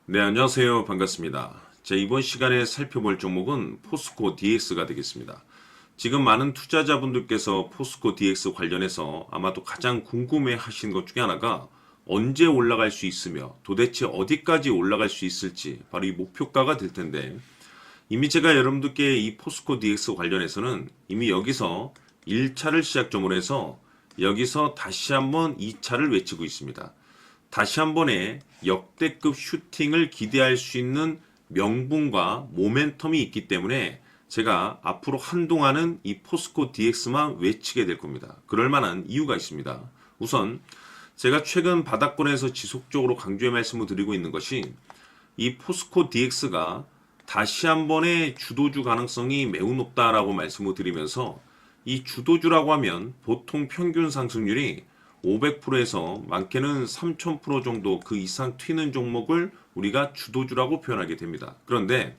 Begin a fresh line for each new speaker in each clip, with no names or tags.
네, 안녕하세요. 반갑습니다. 이번 시간에 살펴볼 종목은 포스코 DX가 되겠습니다. 지금 많은 투자자분들께서 포스코 DX 관련해서 아마도 가장 궁금해 하신 것 중에 하나가 언제 올라갈 수 있으며 도대체 어디까지 올라갈 수 있을지 바로 이 목표가가 될 텐데, 이미 제가 여러분들께 이 포스코 DX 관련해서는 이미 여기서 1차를 시작점으로 해서 여기서 다시 한번 2차를 외치고 있습니다. 다시 한 번의 역대급 슈팅을 기대할 수 있는 명분과 모멘텀이 있기 때문에 제가 앞으로 한동안은 이 포스코 DX만 외치게 될 겁니다. 그럴 만한 이유가 있습니다. 우선 제가 최근 바닥권에서 지속적으로 강조의 말씀을 드리고 있는 것이 이 포스코 DX가 다시 한 번의 주도주 가능성이 매우 높다라고 말씀을 드리면서, 이 주도주라고 하면 보통 평균 상승률이 500%에서 많게는 3000% 정도 그 이상 튀는 종목을 우리가 주도주라고 표현하게 됩니다. 그런데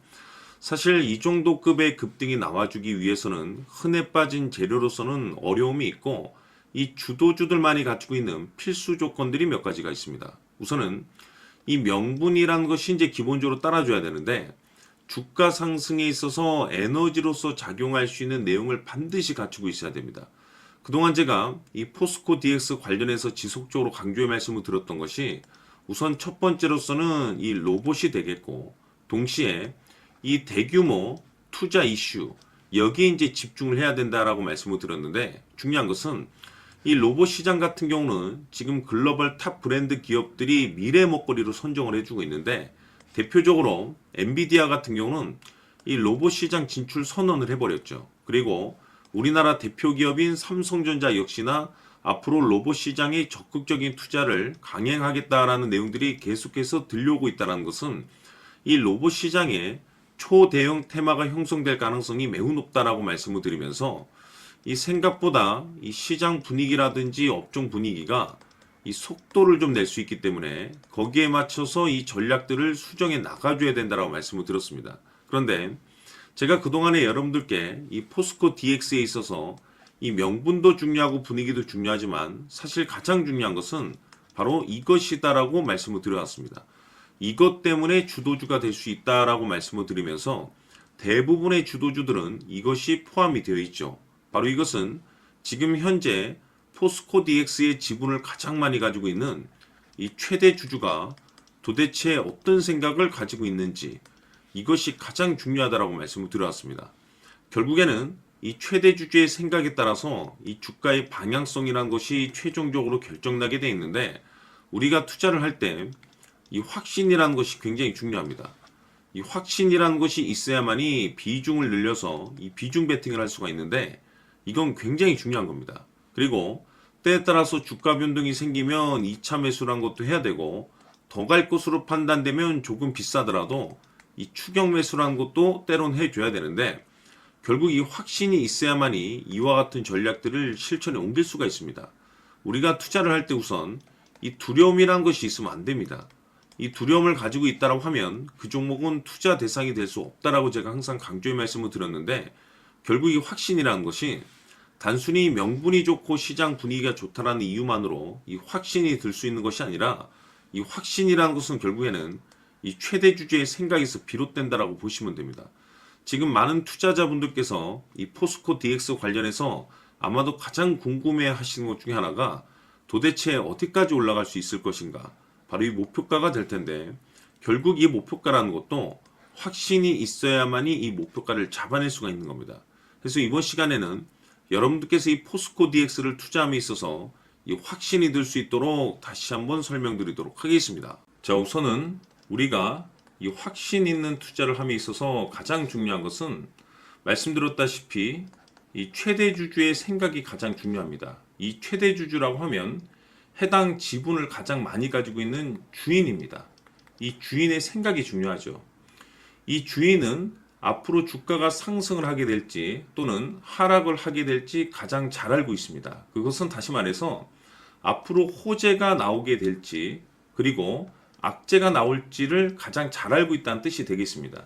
사실 이 정도 급의 급등이 나와주기 위해서는 흔해 빠진 재료로서는 어려움이 있고, 이 주도주들만이 갖추고 있는 필수 조건들이 몇 가지가 있습니다. 우선은 이 명분이라는 것이 이제 기본적으로 따라줘야 되는데, 주가 상승에 있어서 에너지로서 작용할 수 있는 내용을 반드시 갖추고 있어야 됩니다. 그동안 제가 이 포스코 DX 관련해서 지속적으로 강조의 말씀을 드렸던 것이, 우선 첫 번째로서는 이 로봇이 되겠고, 동시에 이 대규모 투자 이슈, 여기에 이제 집중을 해야 된다라고 말씀을 드렸는데, 중요한 것은 이 로봇 시장 같은 경우는 지금 글로벌 탑 브랜드 기업들이 미래 먹거리로 선정을 해주고 있는데, 대표적으로 엔비디아 같은 경우는 이 로봇 시장 진출 선언을 해버렸죠. 그리고 우리나라 대표 기업인 삼성전자 역시나 앞으로 로봇 시장에 적극적인 투자를 강행하겠다라는 내용들이 계속해서 들려오고 있다는 것은 이 로봇 시장에 초대형 테마가 형성될 가능성이 매우 높다라고 말씀을 드리면서, 이 생각보다 이 시장 분위기라든지 업종 분위기가 이 속도를 좀 낼 수 있기 때문에 거기에 맞춰서 이 전략들을 수정해 나가줘야 된다라고 말씀을 드렸습니다. 그런데 제가 그동안에 여러분들께 이 포스코 DX에 있어서 이 명분도 중요하고 분위기도 중요하지만 사실 가장 중요한 것은 바로 이것이다라고 말씀을 드려왔습니다. 이것 때문에 주도주가 될 수 있다라고 말씀을 드리면서, 대부분의 주도주들은 이것이 포함이 되어 있죠. 바로 이것은 지금 현재 포스코 DX의 지분을 가장 많이 가지고 있는 이 최대 주주가 도대체 어떤 생각을 가지고 있는지, 이것이 가장 중요하다라고 말씀을 드려왔습니다. 결국에는 이 최대 주주의 생각에 따라서 이 주가의 방향성이라는 것이 최종적으로 결정나게 돼 있는데, 우리가 투자를 할 때 이 확신이라는 것이 굉장히 중요합니다. 이 확신이라는 것이 있어야만이 비중을 늘려서 이 비중 베팅을 할 수가 있는데, 이건 굉장히 중요한 겁니다. 그리고 때에 따라서 주가 변동이 생기면 2차 매수라는 것도 해야 되고, 더 갈 것으로 판단되면 조금 비싸더라도 이 추격 매수라는 것도 때론 해줘야 되는데, 결국 이 확신이 있어야만이 이와 같은 전략들을 실천에 옮길 수가 있습니다. 우리가 투자를 할 때 우선 이 두려움이라는 것이 있으면 안 됩니다. 이 두려움을 가지고 있다라고 하면 그 종목은 투자 대상이 될 수 없다라고 제가 항상 강조의 말씀을 드렸는데, 결국 이 확신이라는 것이 단순히 명분이 좋고 시장 분위기가 좋다라는 이유만으로 이 확신이 들 수 있는 것이 아니라, 이 확신이라는 것은 결국에는 이 최대 주주의 생각에서 비롯된다라고 보시면 됩니다. 지금 많은 투자자분들께서 이 포스코 DX 관련해서 아마도 가장 궁금해 하시는 것 중에 하나가 도대체 어디까지 올라갈 수 있을 것인가, 바로 이 목표가가 될 텐데, 결국 이 목표가라는 것도 확신이 있어야만이 이 목표가를 잡아낼 수가 있는 겁니다. 그래서 이번 시간에는 여러분들께서 이 포스코 DX를 투자함에 있어서 이 확신이 들 수 있도록 다시 한번 설명드리도록 하겠습니다. 자, 우선은 우리가 이 확신 있는 투자를 함에 있어서 가장 중요한 것은 말씀드렸다시피 이 최대 주주의 생각이 가장 중요합니다. 이 최대 주주라고 하면 해당 지분을 가장 많이 가지고 있는 주인입니다. 이 주인의 생각이 중요하죠. 이 주인은 앞으로 주가가 상승을 하게 될지 또는 하락을 하게 될지 가장 잘 알고 있습니다. 그것은 다시 말해서 앞으로 호재가 나오게 될지 그리고 악재가 나올지를 가장 잘 알고 있다는 뜻이 되겠습니다.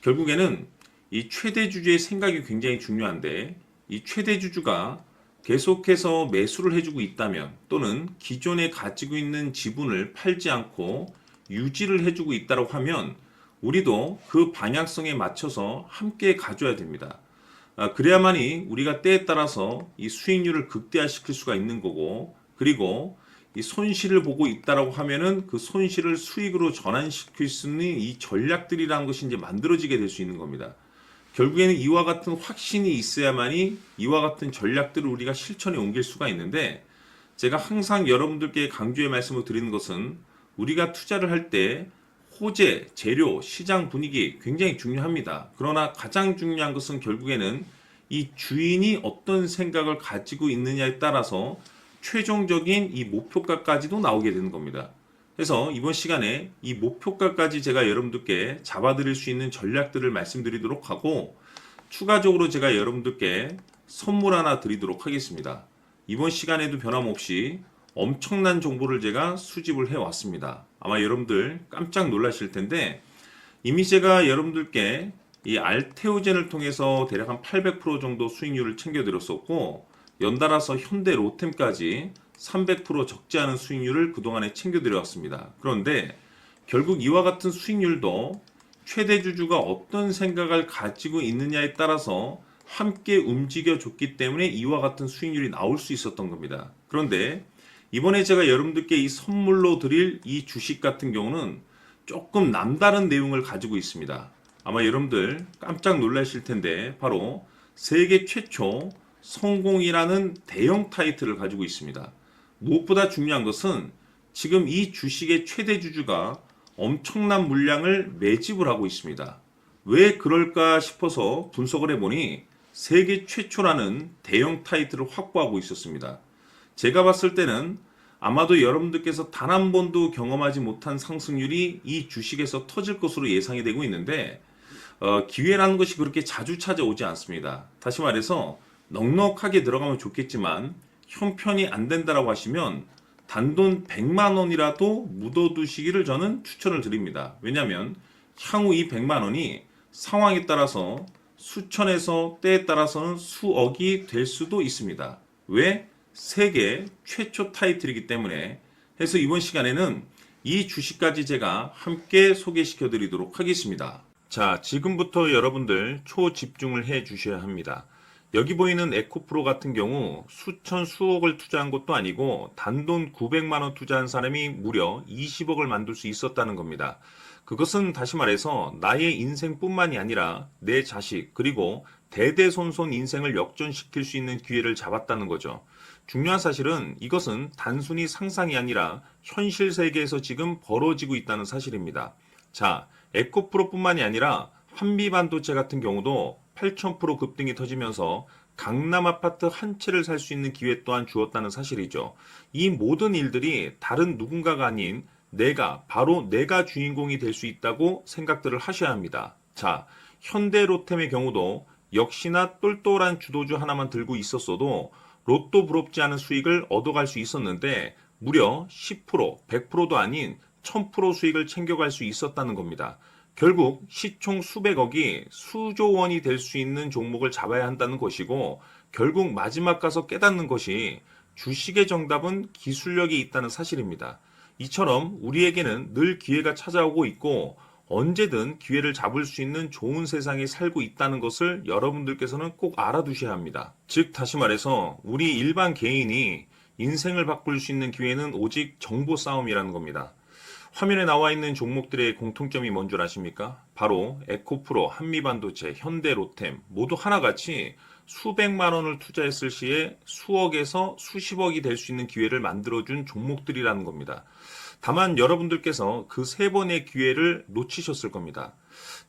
결국에는 이 최대 주주의 생각이 굉장히 중요한데, 이 최대 주주가 계속해서 매수를 해주고 있다면 또는 기존에 가지고 있는 지분을 팔지 않고 유지를 해주고 있다고 하면 우리도 그 방향성에 맞춰서 함께 가져야 됩니다. 그래야만이 우리가 때에 따라서 이 수익률을 극대화시킬 수가 있는 거고, 그리고 이 손실을 보고 있다라고 하면은 그 손실을 수익으로 전환시킬 수 있는 이 전략들이라는 것이 이제 만들어지게 될 수 있는 겁니다. 결국에는 이와 같은 확신이 있어야만이 이와 같은 전략들을 우리가 실천에 옮길 수가 있는데, 제가 항상 여러분들께 강조의 말씀을 드리는 것은 우리가 투자를 할 때 호재, 재료, 시장 분위기 굉장히 중요합니다. 그러나 가장 중요한 것은 결국에는 이 주인이 어떤 생각을 가지고 있느냐에 따라서 최종적인 이 목표가까지도 나오게 되는 겁니다. 그래서 이번 시간에 이 목표가까지 제가 여러분들께 잡아드릴 수 있는 전략들을 말씀드리도록 하고, 추가적으로 제가 여러분들께 선물 하나 드리도록 하겠습니다. 이번 시간에도 변함없이 엄청난 정보를 제가 수집을 해왔습니다. 아마 여러분들 깜짝 놀라실 텐데, 이미 제가 여러분들께 이 알테오젠을 통해서 대략 한 800% 정도 수익률을 챙겨드렸었고, 연달아서 현대 로템까지 300% 적지 않은 수익률을 그동안에 챙겨드려왔습니다. 그런데 결국 이와 같은 수익률도 최대 주주가 어떤 생각을 가지고 있느냐에 따라서 함께 움직여줬기 때문에 이와 같은 수익률이 나올 수 있었던 겁니다. 그런데 이번에 제가 여러분들께 이 선물로 드릴 이 주식 같은 경우는 조금 남다른 내용을 가지고 있습니다. 아마 여러분들 깜짝 놀라실 텐데, 바로 세계 최초 성공이라는 대형 타이틀을 가지고 있습니다. 무엇보다 중요한 것은 지금 이 주식의 최대 주주가 엄청난 물량을 매집을 하고 있습니다. 왜 그럴까 싶어서 분석을 해보니 세계 최초라는 대형 타이틀을 확보하고 있었습니다. 제가 봤을 때는 아마도 여러분들께서 단 한 번도 경험하지 못한 상승률이 이 주식에서 터질 것으로 예상이 되고 있는데, 기회라는 것이 그렇게 자주 찾아오지 않습니다. 다시 말해서 넉넉하게 들어가면 좋겠지만 형편이 안 된다라고 하시면 단돈 100만 원이라도 묻어두시기를 저는 추천을 드립니다. 왜냐하면 향후 이 100만 원이 상황에 따라서 수천에서 때에 따라서는 수억이 될 수도 있습니다. 왜? 세계 최초 타이틀이기 때문에. 해서 이번 시간에는 이 주식까지 제가 함께 소개시켜 드리도록 하겠습니다. 자, 지금부터 여러분들 초집중을 해 주셔야 합니다. 여기 보이는 에코프로 같은 경우 수천 수억을 투자한 것도 아니고 단돈 900만 원 투자한 사람이 무려 20억을 만들 수 있었다는 겁니다. 그것은 다시 말해서 나의 인생뿐만이 아니라 내 자식 그리고 대대손손 인생을 역전시킬 수 있는 기회를 잡았다는 거죠. 중요한 사실은 이것은 단순히 상상이 아니라 현실 세계에서 지금 벌어지고 있다는 사실입니다. 자, 에코프로뿐만이 아니라 한미반도체 같은 경우도 8,000% 급등이 터지면서 강남 아파트 한 채를 살 수 있는 기회 또한 주었다는 사실이죠. 이 모든 일들이 다른 누군가가 아닌 바로 내가 주인공이 될 수 있다고 생각들을 하셔야 합니다. 자, 현대로템의 경우도 역시나 똘똘한 주도주 하나만 들고 있었어도 로또 부럽지 않은 수익을 얻어갈 수 있었는데 무려 10%, 100%도 아닌 1000% 수익을 챙겨갈 수 있었다는 겁니다. 결국 시총 수백억이 수조 원이 될 수 있는 종목을 잡아야 한다는 것이고, 결국 마지막 가서 깨닫는 것이 주식의 정답은 기술력이 있다는 사실입니다. 이처럼 우리에게는 늘 기회가 찾아오고 있고 언제든 기회를 잡을 수 있는 좋은 세상에 살고 있다는 것을 여러분들께서는 꼭 알아두셔야 합니다. 즉 다시 말해서 우리 일반 개인이 인생을 바꿀 수 있는 기회는 오직 정보 싸움이라는 겁니다. 화면에 나와 있는 종목들의 공통점이 뭔 줄 아십니까? 바로 에코프로, 한미반도체, 현대로템 모두 하나같이 수백만 원을 투자했을 시에 수억에서 수십억이 될 수 있는 기회를 만들어준 종목들이라는 겁니다. 다만 여러분들께서 그 세 번의 기회를 놓치셨을 겁니다.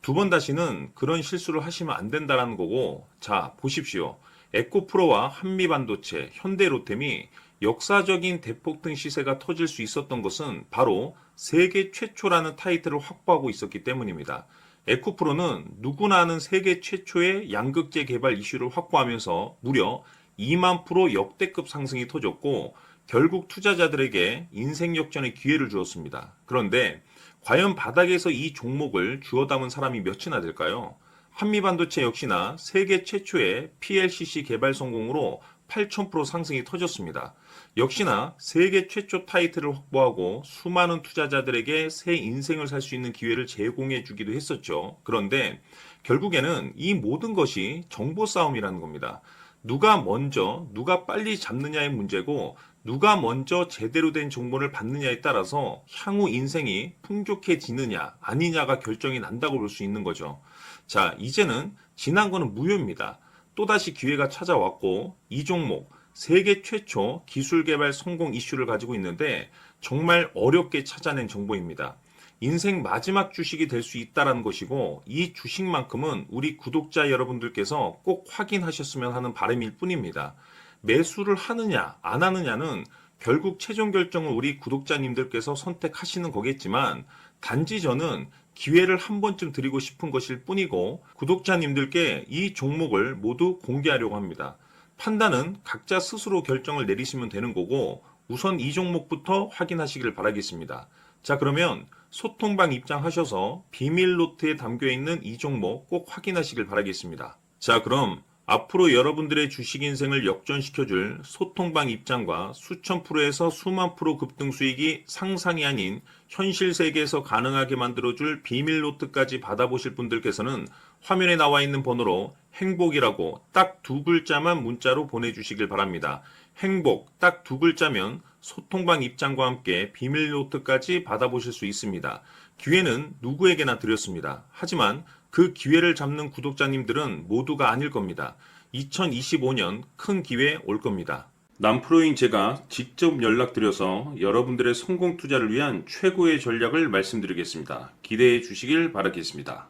두 번 다시는 그런 실수를 하시면 안 된다는 거고, 자 보십시오. 에코프로와 한미반도체, 현대로템이 역사적인 대폭등 시세가 터질 수 있었던 것은 바로 세계 최초라는 타이틀을 확보하고 있었기 때문입니다. 에코프로는 누구나 아는 세계 최초의 양극재 개발 이슈를 확보하면서 무려 2만 프로 역대급 상승이 터졌고 결국 투자자들에게 인생 역전의 기회를 주었습니다. 그런데 과연 바닥에서 이 종목을 주워 담은 사람이 몇이나 될까요? 한미반도체 역시나 세계 최초의 PLCC 개발 성공으로 8,000% 상승이 터졌습니다. 역시나 세계 최초 타이틀을 확보하고 수많은 투자자들에게 새 인생을 살 수 있는 기회를 제공해 주기도 했었죠. 그런데 결국에는 이 모든 것이 정보 싸움이라는 겁니다. 누가 먼저, 누가 빨리 잡느냐의 문제고, 누가 먼저 제대로 된 정보를 받느냐에 따라서 향후 인생이 풍족해지느냐, 아니냐가 결정이 난다고 볼 수 있는 거죠. 자, 이제는 지난 거는 무효입니다. 또다시 기회가 찾아왔고, 이 종목, 세계 최초 기술 개발 성공 이슈를 가지고 있는데, 정말 어렵게 찾아낸 정보입니다. 인생 마지막 주식이 될 수 있다는 것이고, 이 주식만큼은 우리 구독자 여러분들께서 꼭 확인하셨으면 하는 바람일 뿐입니다. 매수를 하느냐 안 하느냐는 결국 최종 결정을 우리 구독자님들께서 선택하시는 거겠지만, 단지 저는 기회를 한 번쯤 드리고 싶은 것일 뿐이고, 구독자님들께 이 종목을 모두 공개하려고 합니다. 판단은 각자 스스로 결정을 내리시면 되는 거고, 우선 이 종목부터 확인하시길 바라겠습니다. 자, 그러면 소통방 입장하셔서 비밀 노트에 담겨 있는 이 종목 꼭 확인하시길 바라겠습니다. 자, 그럼 앞으로 여러분들의 주식 인생을 역전시켜줄 소통방 입장과 수천 프로에서 수만 프로 급등 수익이 상상이 아닌 현실 세계에서 가능하게 만들어줄 비밀 노트까지 받아보실 분들께서는 화면에 나와 있는 번호로 행복이라고 딱 두 글자만 문자로 보내주시길 바랍니다. 행복 딱 두 글자면 소통방 입장과 함께 비밀 노트까지 받아보실 수 있습니다. 기회는 누구에게나 드렸습니다. 하지만 그 기회를 잡는 구독자님들은 모두가 아닐 겁니다. 2025년 큰 기회 올 겁니다. 남프로인 제가 직접 연락드려서 여러분들의 성공 투자를 위한 최고의 전략을 말씀드리겠습니다. 기대해 주시길 바라겠습니다.